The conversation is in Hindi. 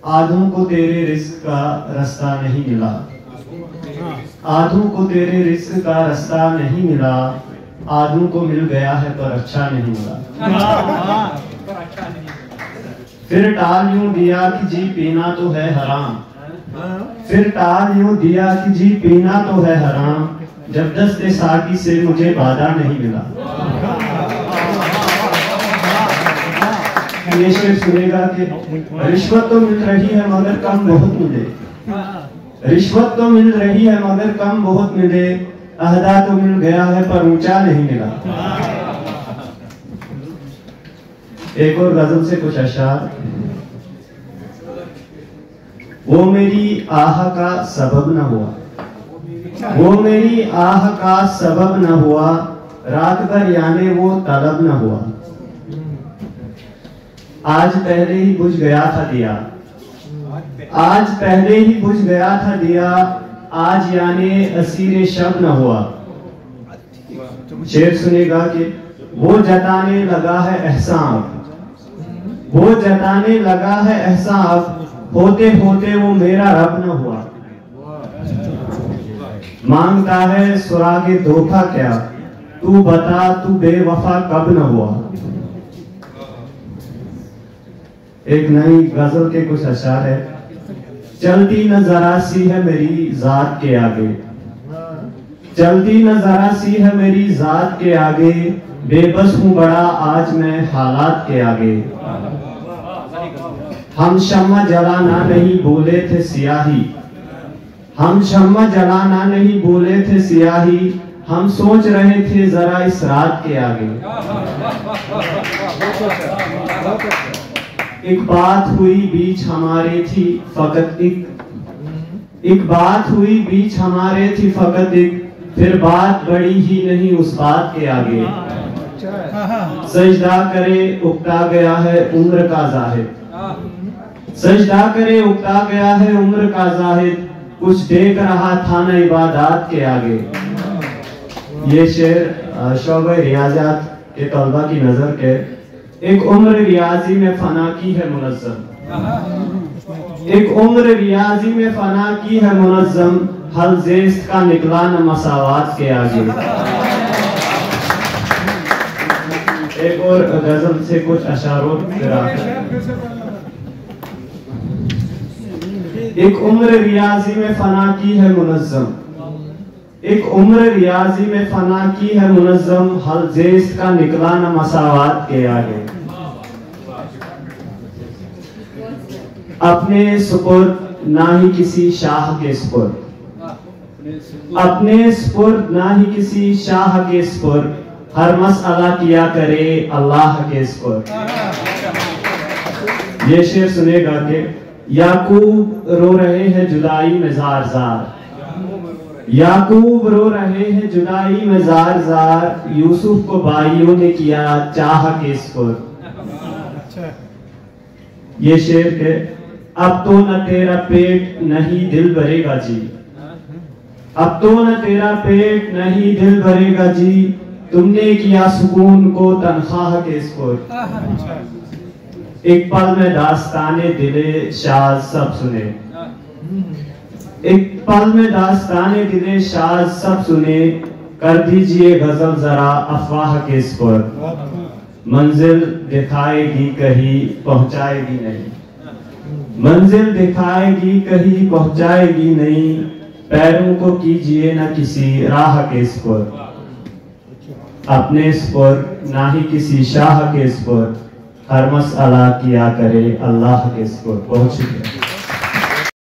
आधों को तेरे रिज़्क़ का रास्ता नहीं मिला, आधों को तेरे रिज़्क़ का रास्ता नहीं मिला, आधों को मिल गया है पर अच्छा नहीं मिला। फिर टाल यूं दिया कि जी पीना तो है हराम, फिर टाल यूं दिया कि जी पीना तो है हराम, जब दस्ते साकी से मुझे बाधा नहीं मिला। ये शेर सुनेगा कि रिश्वत तो मिल रही है मगर कम बहुत मिले, रिश्वत तो मिल रही है मगर कम बहुत मिले, अहदा तो मिल गया है पर ऊंचा नहीं मिला। एक और गजल से कुछ अशार। वो मेरी आह का सबब न हुआ, वो मेरी आह का सबब न हुआ, रात भर यानी वो तलब न हुआ। आज पहले ही बुझ गया था दिया, आज पहले ही बुझ गया था दिया, आज यानी असीरे शब न हुआ। शेर सुनेगा कि वो जताने लगा है एहसान, वो जताने लगा है एहसान, होते होते वो मेरा रब न हुआ। मांगता है सुरागे धोखा क्या, तू बता तू बेवफा कब न हुआ। एक नई गजल के कुछ अशार है। चलती न जरा सी है मेरी जात के आगे, चलती न जरा सी है मेरी जात के आगे, बेबस हूँ बड़ा आज मैं हालात के आगे। हम शम्मा जलाना नहीं बोले थे सियाही, हम शम्मा जलाना नहीं बोले थे सियाही, हम सोच रहे थे जरा इस रात के आगे। एक बात हुई बीच हमारे थी फकत एक बात हुई बीच हमारे थी फकत एक, फिर बात बड़ी ही नहीं उस बात के आगे। सजदा करे उकता गया है उम्र का जाहिद, सजदा करे उकता गया है उम्र का जाहिद, कुछ देख रहा था न इबादत के आगे। ये शेर शोबे रियाजात के तलबा की नजर के। एक उम्र रियाजी में फना की है मुनज़्ज़म, एक उम्र रियाजी में फना की है मुनज़्ज़म, हल ज़ेस्त का निकला न मसावात के आगे। एक और गजल से कुछ अशारों। एक उम्र रियाजी में फना की है मुनज़्ज़म, एक उम्र रियाजी में फना की है मुनज़्ज़म, हल ज़ेस्त का निकला न मसावात के आगे। अपने सुपुर्द ना ही किसी शाह के सुपुर्द, अपने सुपुर्द ना ही किसी शाह के सुपुर्द, हर मसला किया करे अल्लाह के सुपुर्द। ये शेर सुनेगा कि याकूब रो रहे हैं जुदाई में जार जार, याकूब रो रहे हैं जुदाई में जार जार, यूसुफ को भाइयों ने किया चाह के सुपुर्द। ये शेर के अब तो न तेरा पेट नहीं दिल भरेगा जी, अब तो न तेरा पेट नहीं दिल भरेगा जी, तुमने किया सुकून को तनख्वाह के सुपुर्द। एक पल में दास्ताने दिले शाज सब सुने, एक पल में दास्ताने दिले शाज सब सुने, कर दीजिए गजल जरा अफवाह के सुपुर्द। मंजिल दिखाएगी कहीं पहुंचाएगी नहीं, मंजिल दिखाएगी कहीं पहुंचाएगी नहीं, पैरों को कीजिए न किसी राह के सुपुर्द। अपने सुपुर्द ना ही किसी शाह के सुपुर्द, हर मसला किया करे अल्लाह के सुपुर्द। बहुत शुक्रिया।